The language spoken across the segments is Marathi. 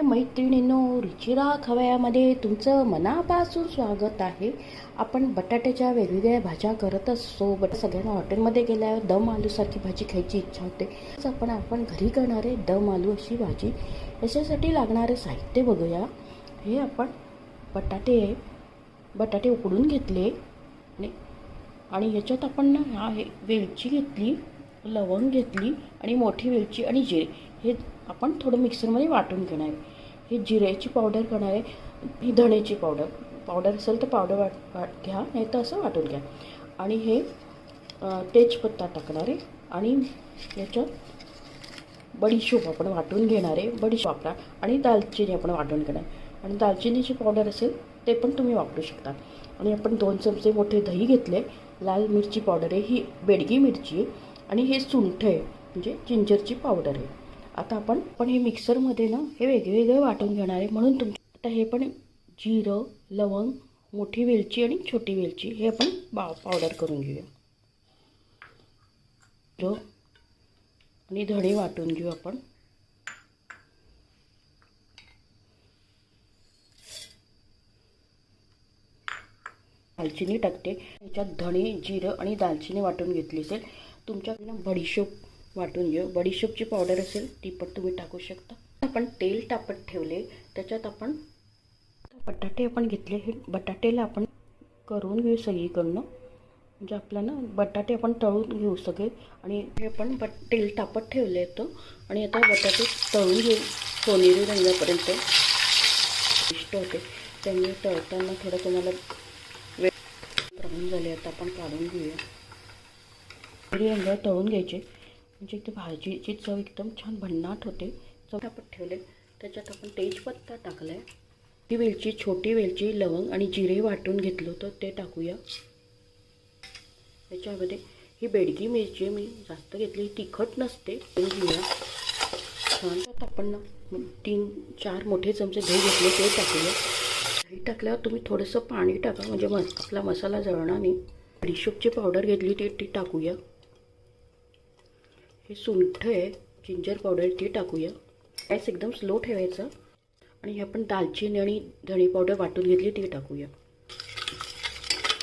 मैत्रिणींनो, रुचिरा खवयामध्ये तुमचं मनापासून स्वागत आहे. आपण बटाट्याच्या वेगवेगळ्या भाज्या करत असतो. सगळ्यांना हॉटेलमध्ये गेल्यावर दम आलूसारखी भाजी खायची इच्छा होते. आपण घरी करणारे दम आलू अशी भाजी. याच्यासाठी लागणारे साहित्य बघूया. हे आपण बटाटे उकडून घेतले आणि याच्यात आपण वेलची घेतली, लवंग घेतली आणि मोठी वेलची आणि जिरे हे आपण थोडं मिक्सरमध्ये वाटून घेणार आहे. हे जिऱ्याची पावडर करणार आहे. ही धण्याची पावडर असेल तर पावडर घ्या, नाही तर असं वाटून घ्या. आणि हे तेजपत्ता टाकणार आहे आणि याच्यात बडीशोप आपण वाटून घेणार आहे. बडीशोप वापरा आणि दालचिनी आपण वाटून घेणार आणि दालचिनीची पावडर असेल ते पण तुम्ही वापरू शकता. आणि आपण 2 चमचे मोठे दही घेतले. लाल मिरची पावडर आहे, ही बेडगी मिरची आहे आणि हे सुंठ आहे म्हणजे जिंजरची पावडर आहे. आता आपण हे मिक्सरमध्ये हे वेगवेगळे वाटून घेणार आहे. म्हणून आता हे पण जिरं, लवंग, मोठी वेलची आणि छोटी वेलची हे आपण पावडर करून घेऊया. जिरं आणि धणे वाटून घेऊ आपण. दालचिनी टाकते. त्याच्यात धणे, जिरं आणि दालचिनी वाटून घेतली असेल. तुमच्याकडनं बडीशोप वाटून घेऊ. बडीशोपची पावडर असेल ती पण तुम्ही टाकू शकता. आपण तेल तापत ठेवले. त्याच्यात आपण बटाटे घेतले. हे बटाट्याला आपण करून घेऊ सगळीकडनं. म्हणजे आपल्याला बटाटे आपण तळून घेऊ सगळे. आणि हे आपण तेल तापत ठेवले येतं आणि आता बटाटे तळून घेऊ सोनेरी रंगापर्यंत. इष्ट होते त्यांनी तळताना थोडं तुम्हाला वेळ प्रमाण झाले. आता आपण काढून घेऊया. सोनेरी रंगावर तळून घ्यायचे म्हणजे इथे भाजीची चव एकदम छान भन्नाट होते. आपण ठेवले. त्याच्यात आपण तेजपत्ता टाकला आहे. ही वेलची, छोटी वेलची, लवंग आणि जिरे वाटून घेतलं होतं ते टाकूया. याच्यामध्ये ही बेडगी मिरची मी जास्त घेतली, तिखट नसते. घेऊया छान. आपण 3-4 मोठे चमचे दही घेतले ते टाकूया. दही टाकल्यावर तुम्ही थोडंसं पाणी टाका म्हणजे आपला मसाला जळणार नाही. बडीशोपची पावडर घेतली ती टाकूया. हे सुंठ आहे, जिंजर पावडर ती टाकूया. गॅस एकदम स्लो ठेवायचा. आणि हे आपण दालचिनी आणि धणे पावडर वाटून घेतली ती टाकूया.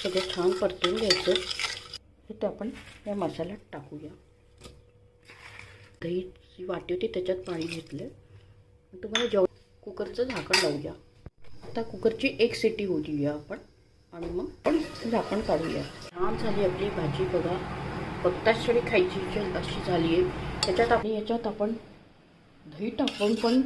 सगळं छान परतून घ्यायचं. हे ते आपण या मसाल्यात टाकूया. दहीची वाटी होती त्याच्यात पाणी घेतलं. तुम्हाला कुकरचं झाकण लावूया. आता कुकरची 1 शिटी होऊ देऊया आपण आणि मग आपण झाकण काढूया. छान झाली आपली भाजी बघा. बघताच थोडी खायची अशी झाली आहे. याच्यात आपण दही टाकून पण